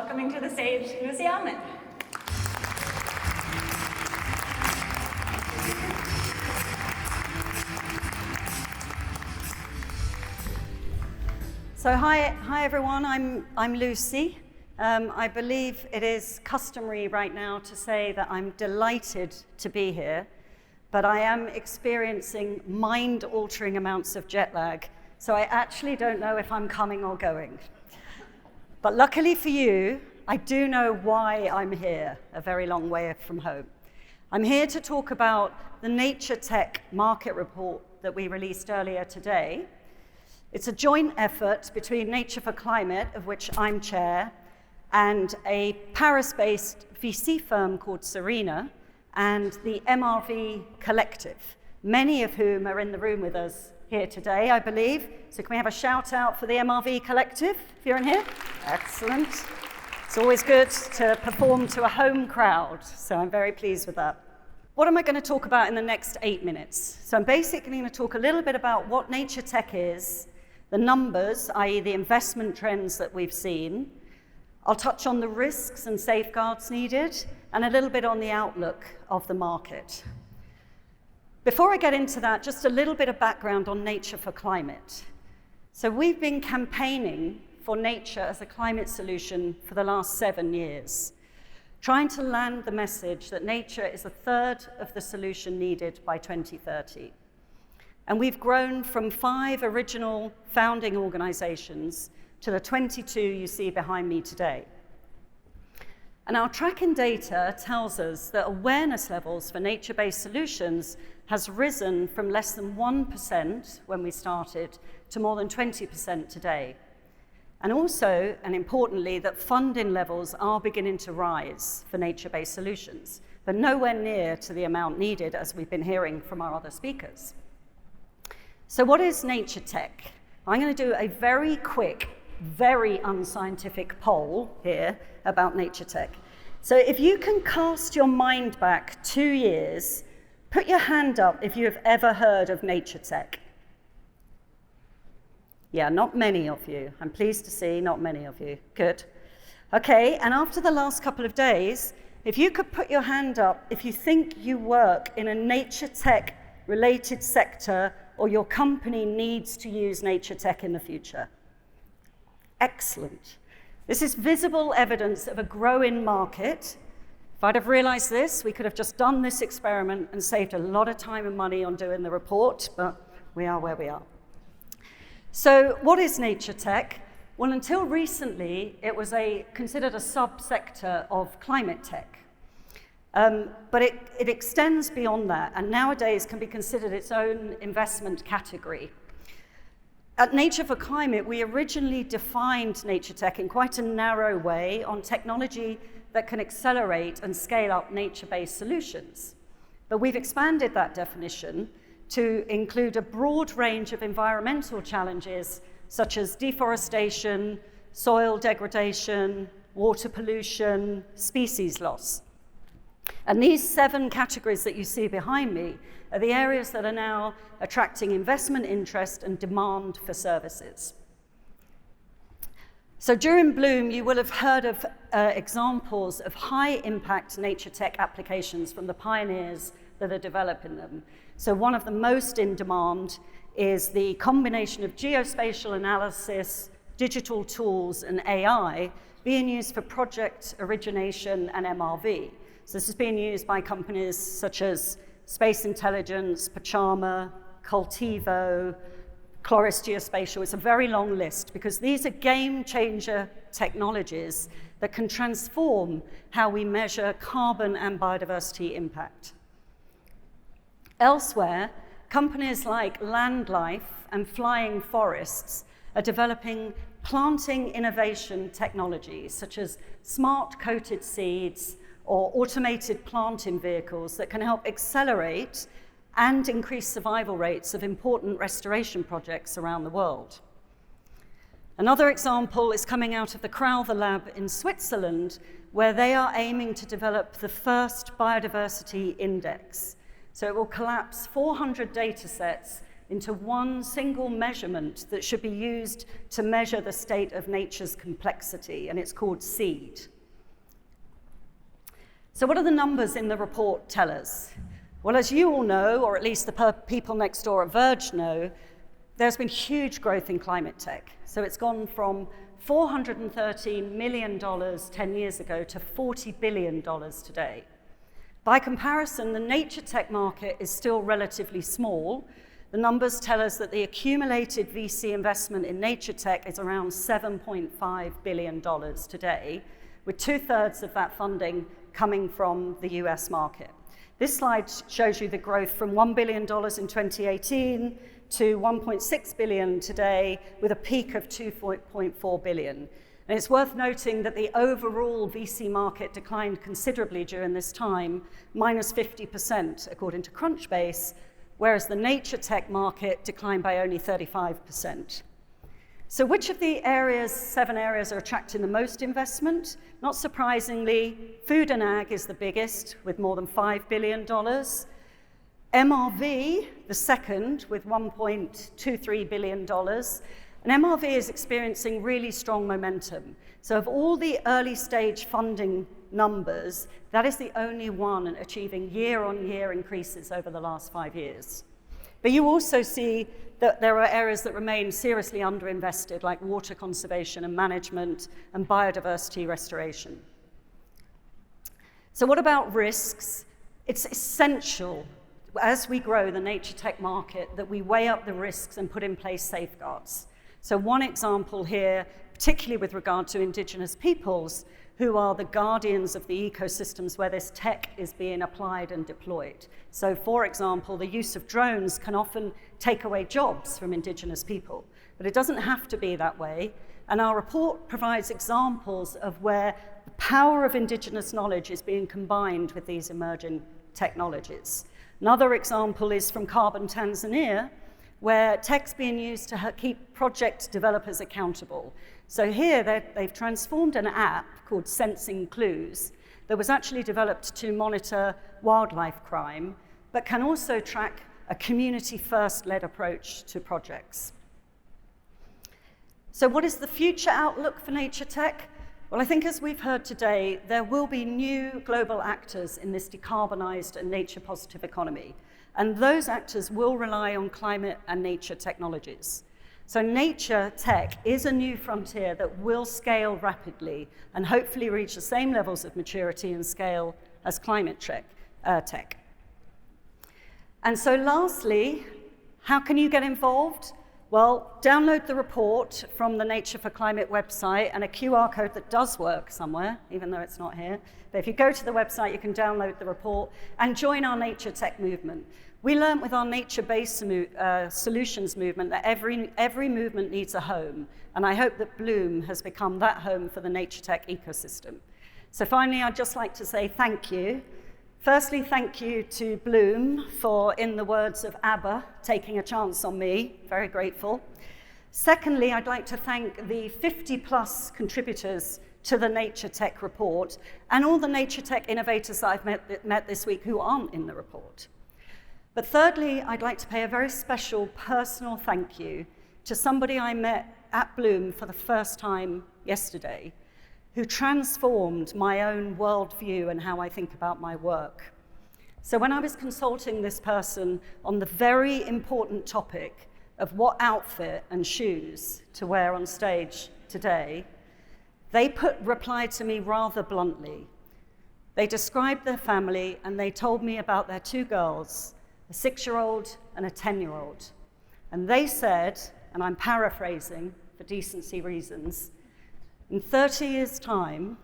welcoming to the stage Lucy Almond. So hi everyone, I'm Lucy. I believe it is customary right now to say that I'm delighted to be here, but I am experiencing mind-altering amounts of jet lag, so I actually don't know if I'm coming or going. But luckily for you, I do know why I'm here, a very long way from home. I'm here to talk about the Nature Tech market report that we released earlier today. It's a joint effort between Nature for Climate, of which I'm chair, and a Paris-based VC firm called Serena, and the MRV Collective, many of whom are in the room with us here today, I believe. So can we have a shout out for the MRV Collective, if you're in here? Excellent. It's always good to perform to a home crowd, so I'm very pleased with that. What am I going to talk about in the next 8 minutes? So I'm basically going to talk a little bit about what Nature Tech is, the numbers, i.e. the investment trends that we've seen. I'll touch on the risks and safeguards needed, and a little bit on the outlook of the market. Before I get into that, just a little bit of background on Nature for Climate. So we've been campaigning for nature as a climate solution for the last 7 years, trying to land the message that nature is a third of the solution needed by 2030. And we've grown from 5 original founding organizations to the 22 you see behind me today. And our tracking data tells us that awareness levels for nature-based solutions has risen from less than 1% when we started to more than 20% today. And also, and importantly, that funding levels are beginning to rise for nature-based solutions, but nowhere near to the amount needed, as we've been hearing from our other speakers. So what is Nature Tech? I'm going to do a very quick, very unscientific poll here about Nature Tech. So if you can cast your mind back 2 years, put your hand up if you have ever heard of Nature Tech. Yeah, not many of you. I'm pleased to see not many of you. Good. Okay, and after the last couple of days, if you could put your hand up if you think you work in a Nature Tech related sector or your company needs to use Nature Tech in the future. Excellent. This is visible evidence of a growing market. If I'd have realized this, we could have just done this experiment and saved a lot of time and money on doing the report, but we are where we are. So what is Nature Tech? Well, until recently, it was considered a subsector of climate tech. But it extends beyond that, and nowadays can be considered its own investment category. At Nature for Climate, we originally defined Nature Tech in quite a narrow way on technology that can accelerate and scale up nature-based solutions. But we've expanded that definition to include a broad range of environmental challenges, such as deforestation, soil degradation, water pollution, species loss. And these 7 categories that you see behind me are the areas that are now attracting investment interest and demand for services. So during Bloom, you will have heard of examples of high-impact nature tech applications from the pioneers that are developing them. So one of the most in demand is the combination of geospatial analysis, digital tools, and AI being used for project origination and MRV. So this is being used by companies such as Space Intelligence, Pachama, Cultivo, Chloris Geospatial. It's a very long list because these are game-changer technologies that can transform how we measure carbon and biodiversity impact. Elsewhere, companies like Landlife and Flying Forests are developing planting innovation technologies such as smart coated seeds or automated planting vehicles that can help accelerate and increase survival rates of important restoration projects around the world. Another example is coming out of the Crowther Lab in Switzerland, where they are aiming to develop the first biodiversity index. So it will collapse 400 data sets into one single measurement that should be used to measure the state of nature's complexity, and it's called SEED. So what do the numbers in the report tell us? Well, as you all know, or at least the people next door at Verge know, there's been huge growth in climate tech. So it's gone from $413 million 10 years ago to $40 billion today. By comparison, the nature tech market is still relatively small. The numbers tell us that the accumulated VC investment in nature tech is around $7.5 billion today, with 2/3 of that funding coming from the US market. This slide shows you the growth from $1 billion in 2018 to $1.6 billion today, with a peak of $2.4 billion. And it's worth noting that the overall VC market declined considerably during this time, minus 50%, according to Crunchbase, whereas the nature tech market declined by only 35%. So which of the 7 areas are attracting the most investment? Not surprisingly, food and ag is the biggest, with more than $5 billion. MRV, the second, with $1.23 billion. And MRV is experiencing really strong momentum. So of all the early stage funding numbers, that is the only one achieving year-on-year increases over the last 5 years. But you also see that there are areas that remain seriously underinvested, like water conservation and management and biodiversity restoration. So what about risks? It's essential, as we grow the nature tech market, that we weigh up the risks and put in place safeguards. So one example here, particularly with regard to indigenous peoples, who are the guardians of the ecosystems where this tech is being applied and deployed. So for example, the use of drones can often take away jobs from indigenous people, but it doesn't have to be that way. And our report provides examples of where the power of indigenous knowledge is being combined with these emerging technologies. Another example is from Carbon Tanzania, where tech's being used to keep project developers accountable. So here they've transformed an app called Sensing Clues that was actually developed to monitor wildlife crime, but can also track a community-first-led approach to projects. So what is the future outlook for nature tech? Well, I think as we've heard today, there will be new global actors in this decarbonized and nature-positive economy, and those actors will rely on climate and nature technologies. So nature tech is a new frontier that will scale rapidly and hopefully reach the same levels of maturity and scale as climate tech. And so lastly, how can you get involved? Well, download the report from the Nature for Climate website and a QR code that does work somewhere, even though it's not here. But if you go to the website, you can download the report and join our nature tech movement. We learned with our nature-based solutions movement that every movement needs a home, and I hope that Bloom has become that home for the nature tech ecosystem. So finally, I'd just like to say thank you. Firstly, thank you to Bloom for, in the words of ABBA, taking a chance on me. Very grateful. Secondly, I'd like to thank the 50+ contributors to the Nature Tech report and all the Nature Tech innovators that I've met this week who aren't in the report. But thirdly, I'd like to pay a very special personal thank you to somebody I met at Bloom for the first time yesterday, who transformed my own worldview and how I think about my work. So when I was consulting this person on the very important topic of what outfit and shoes to wear on stage today, they replied to me rather bluntly. They described their family and they told me about their 2 girls, a 6-year-old and a 10-year-old. And they said, and I'm paraphrasing for decency reasons, in 30 years' time,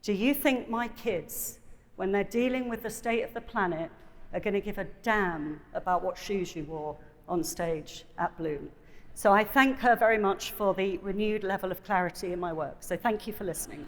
do you think my kids, when they're dealing with the state of the planet, are going to give a damn about what shoes you wore on stage at Bloom? So I thank her very much for the renewed level of clarity in my work. So thank you for listening.